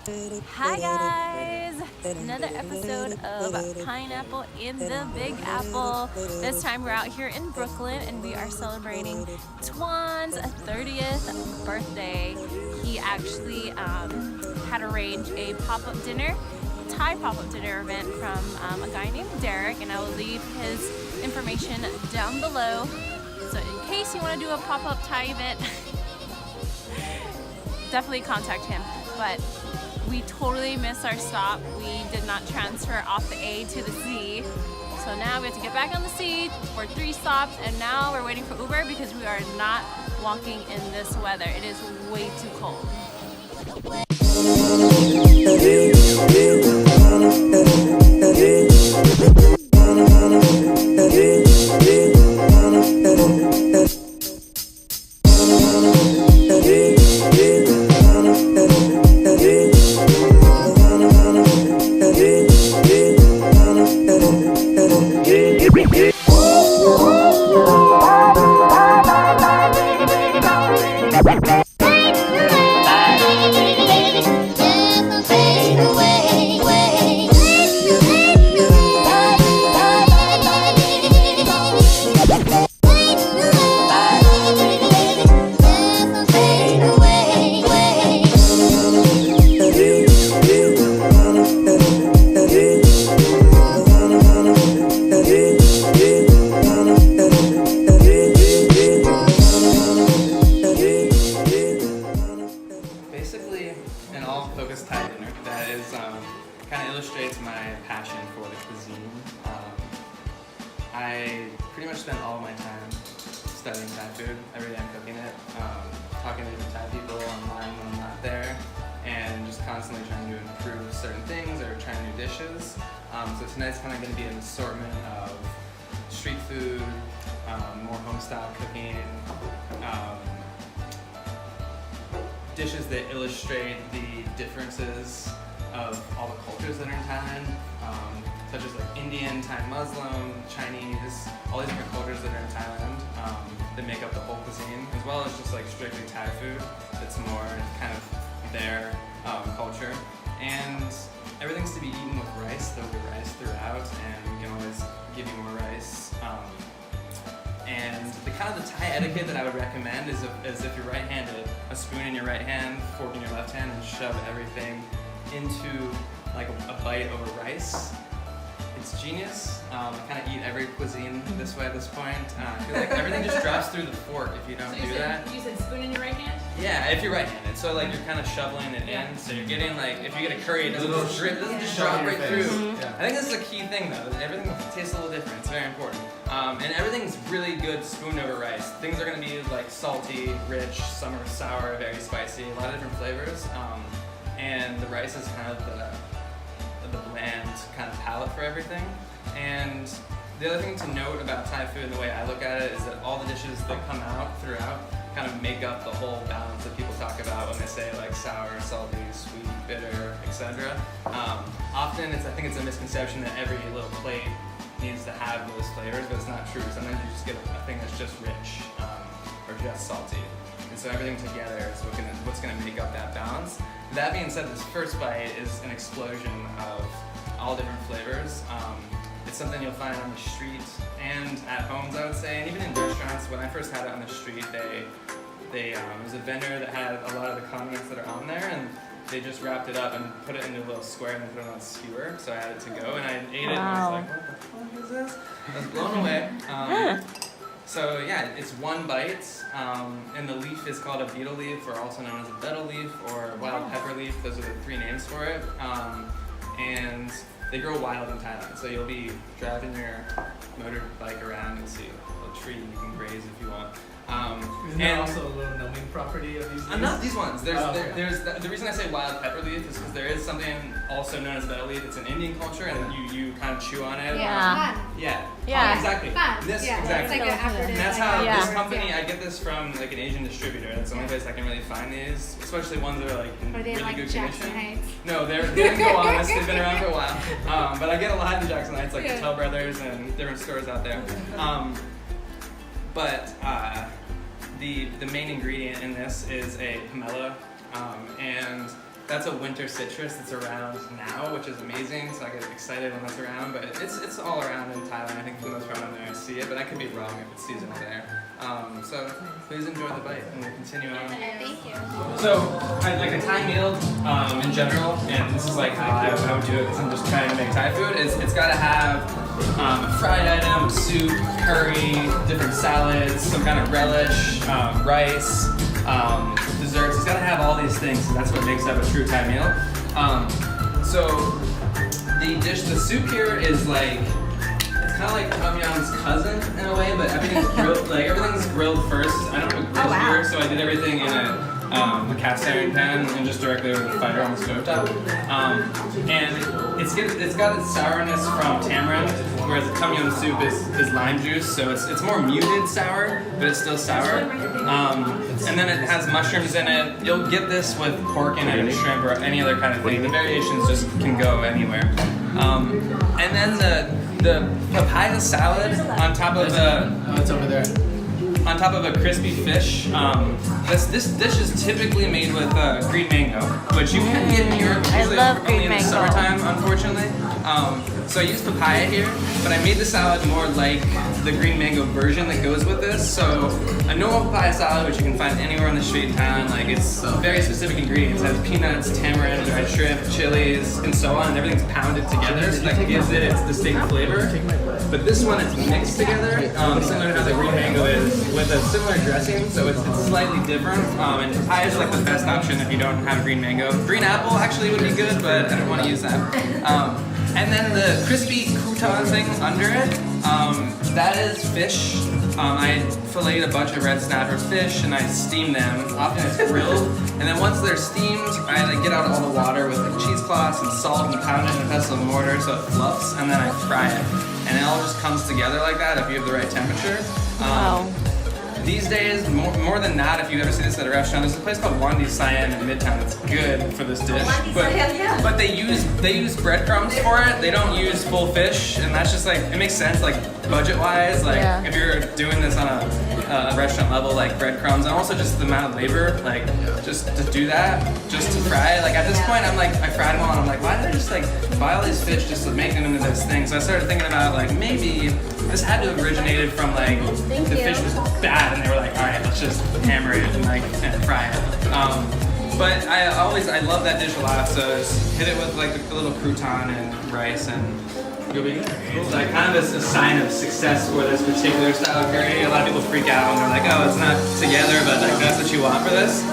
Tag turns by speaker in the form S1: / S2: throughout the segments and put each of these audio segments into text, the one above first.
S1: Hi guys! Another episode of Pineapple in the Big Apple. This time we're out here in Brooklyn and we are celebrating Twan's 30th birthday. He actually had arranged a pop-up dinner, Thai pop-up dinner event from a guy named Derek, and I will leave his information down below. So in case you want to do a pop-up Thai event, definitely contact him. But we totally missed our stop. We did not transfer off the A to the C. So now we have to get back on the C for 3 stops, and now we're waiting for Uber because we are not walking in this weather. It is way too cold. Thai dinner that is kind of illustrates my passion for the cuisine. I pretty much spend all of my time studying Thai food. Every day I'm cooking it, talking to different Thai people online when I'm not there, and just constantly trying to improve certain things or try new dishes. So tonight's kind of going to be an assortment of street food, more home-style cooking, dishes that illustrate the differences of all the cultures that are in Thailand, such as like Indian, Thai Muslim, Chinese, all these different cultures that are in Thailand that make up the whole cuisine, as well as just like strictly Thai food that's more kind of their culture. And everything's to be eaten with rice. There'll be rice throughout, and we can always give you more rice. And the kind of the Thai etiquette that I would recommend is if you're right-handed, a spoon in your right hand, fork in your left hand, and shove everything into like a bite over rice. It's genius. I kind of eat every cuisine this way at this point. I feel like everything just drops through the fork if you don't do that.
S2: You said spoon in your right hand?
S1: Yeah, if you're right-handed. So like you're kind of shoveling it in. So you're getting like, if you get a curry, it doesn't just drop right through.
S3: Yeah.
S1: I think this is a key thing though. Everything tastes a little different. It's very important. And everything's really good spoon over rice. Things are going to be like salty, rich, some are sour, very spicy, a lot of different flavors. And the rice is kind of the bland kind of palette for everything. And the other thing to note about Thai food and the way I look at it is that all the dishes that come out throughout kind of make up the whole balance that people talk about when they say like sour, salty, sweet, bitter, etc. Often I think it's a misconception that every little plate needs to have those flavors, but it's not true. Sometimes you just get a thing that's just rich or just salty. And so everything together is what's going to make up that balance. That being said, this first bite is an explosion of all different flavors. It's something you'll find on the street and at homes, I would say, and even in restaurants. When I first had it on the street, there was a vendor that had a lot of the condiments that are on there, and they just wrapped it up and put it into a little square and then put it on a skewer. So I had it to go, and I ate it, and I was like, what the fuck is this? I was blown away. So yeah, it's one bite, and the leaf is called a betel leaf, or also known as a betel leaf, or wild pepper leaf. Those are the 3 names for it. And they grow wild in Thailand, so you'll be driving your motorbike around and see a tree you can graze if you want.
S3: Isn't there also a little numbing property of these leaves?
S1: Not these ones. There's
S3: okay.
S1: the reason I say wild pepper leaf is because there is something also known as betel leaf. It's an Indian culture, and you kind of chew on it.
S2: Yeah.
S1: Exactly. This exactly.
S2: It's like
S1: And that's how
S2: Yeah.
S1: this company. I get this from like an Asian distributor. That's the only place I can really find these, especially ones that are like in
S4: Are they
S1: really
S4: like
S1: good
S4: Jackson
S1: condition.
S4: Heights?
S1: No, they didn't go on us. They've been around for a while. But I get a lot in Jackson Heights, like Patel Brothers and different stores out there. But the main ingredient in this is a pomelo, and that's a winter citrus that's around now, which is amazing. So I get excited when that's around. But it's all around in Thailand. I think for the most part I'm there, I see it, but I could be wrong if it's seasonal there. So please enjoy the bite, and we'll continue on.
S2: Thank you.
S1: So, like a Thai meal in general, and this is like how I would do it because I'm just trying to make Thai food, it's got to have a fried item, soup, curry, different salads, some kind of relish, rice, desserts. It's got to have all these things, and that's what makes up a true Thai meal. So, the soup here is like, kind of like tom yum's cousin in a way, but everything's grilled. Like everything's grilled first. I don't have a grill here, so I did everything in a cast iron pan and just directly over the fire on the stovetop. And it's got its sourness from tamarind, whereas the tom yum soup is lime juice, so it's more muted sour, but it's still sour. And then it has mushrooms in it. You'll get this with pork in it, or shrimp, or any other kind of thing. The variations just can go anywhere. And then the papaya salad on top of
S3: it's over there.
S1: On top of a crispy fish. This dish is typically made with green mango, which you can get in Europe usually only in the summertime, unfortunately. So I used papaya here, but I made the salad more like the green mango version that goes with this. So a normal papaya salad, which you can find anywhere on the street in town, like it's very specific ingredients. It has peanuts, tamarind, dried shrimp, chilies, and so on. And everything's pounded together, so that gives it its distinct flavor. But this one, it's mixed together, similar to how the green mango is, with a similar dressing, so it's slightly different. And papaya is like the best option if you don't have green mango. Green apple actually would be good, but I don't want to use that. And then the crispy crouton thing under it, that is fish. I filleted a bunch of red snapper fish and I steam them. Often it's grilled. And then once they're steamed, I get out all the water with like cheesecloths and salt and pound it in a pestle and mortar so it fluffs, and then I fry it. And it all just comes together like that if you have the right temperature.
S4: Wow.
S1: These days, more than not, if you've ever seen this at a restaurant, there's a place called Wandi Siam in Midtown that's good for this dish. But they use breadcrumbs for it. They don't use full fish, and that's just like, it makes sense, like budget-wise. Like if you're doing this on a restaurant level, like breadcrumbs, and also just the amount of labor, like just to do that, just to fry. Like at this point, I'm like, I fried them all, and I'm like, why did I just like buy all these fish just to make them into this thing? So I started thinking about like maybe this had to have originated from like the fish was bad, and they were like, all right, let's just hammer it and fry it. But I love that dish a lot, so just hit it with like a little crouton and rice, and you'll be good. It's like kind of a sign of success for this particular style of curry. A lot of people freak out and they're like, oh, it's not together, but like that's what you want for this.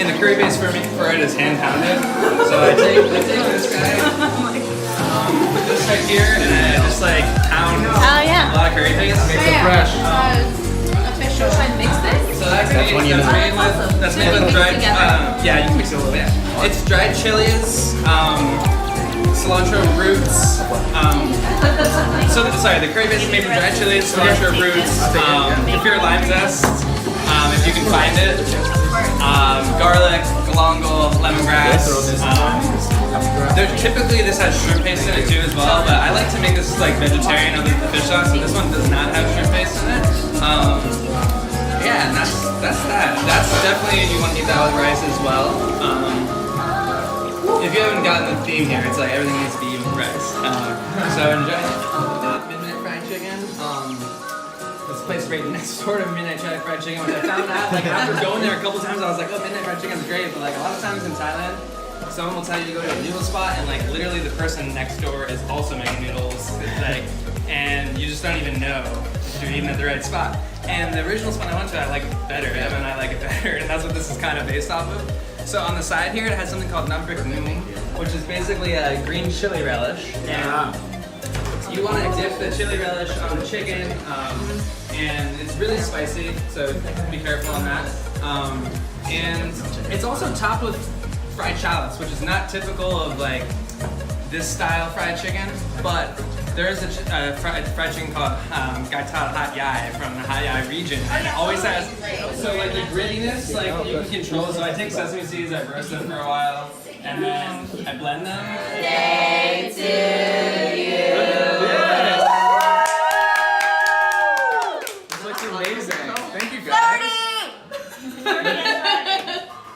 S1: And the curry base for it is hand pounded. So I take this guy, put this right here, and I just like pound a lot of curry paste. Makes it fresh.
S2: Official should mix this.
S1: So that's made with dried. Yeah, you can mix it a little bit. It's dried chilies, cilantro roots. The curry base is made from dried chilies, cilantro roots, kaffir lime zest, if you can find it, garlic, galangal, lemongrass. Typically this has shrimp paste in it too as well, but I like to make this like vegetarian other than the fish sauce, so this one does not have shrimp paste in it. Yeah, and that's that. That's definitely, you want to eat that with rice as well. If you haven't gotten the theme here, it's like everything needs to be with rice. So enjoy Midnight Fried Chicken. This place right next door to Midnight Fried Chicken, which I found out like after going there a couple times, I was like, oh, Midnight Fried Chicken's great, but like a lot of times in Thailand, someone will tell you to go to a noodle spot, and like literally the person next door is also making noodles, like, and you just don't even know if you're even at the right spot. And the original spot I went to, I like it better, and I like it better, and that's what this is kind of based off of. So on the side here, it has something called Numbrik Noom, which is basically a green chili relish. And you want to dip the chili relish on the chicken, and it's really spicy, so be careful on that. And it's also topped with fried shallots, which is not typical of like this style fried chicken, but there is a fried chicken called Gai Ta Hat Yai from the Hat Yai region, and it always has, so like the grittiness, like you can control. So I take sesame seeds, I roast them for a while, and then I blend them. Day to you. This looks amazing. Thank you guys.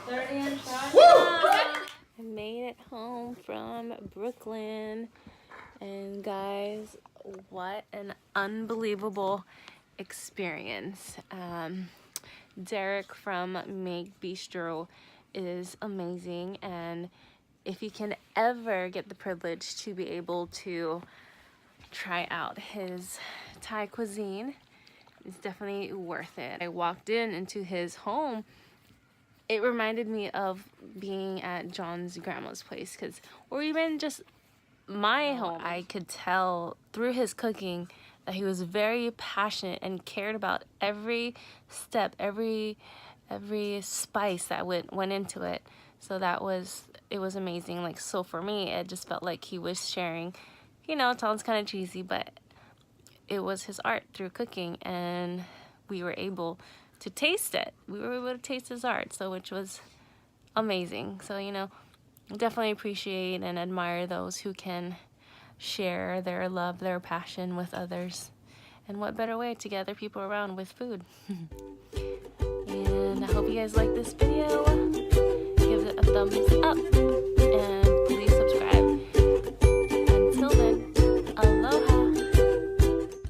S2: 30 inch.
S1: Woo!
S4: from Brooklyn. And guys, what an unbelievable experience. Derek from Make Bistro is amazing, and if you can ever get the privilege to be able to try out his Thai cuisine, it's definitely worth it. I walked into his home. It reminded me of being at John's grandma's place, or even just my home. I could tell through his cooking that he was very passionate and cared about every step, every spice that went into it. So it was amazing. Like, so for me, it just felt like he was sharing, you know, it sounds kind of cheesy, but it was his art through cooking, and we were able to taste it. We were able to taste his art, so which was amazing. So, you know, definitely appreciate and admire those who can share their love, their passion with others. And what better way to gather people around with food? And I hope you guys like this video. Give it a thumbs up.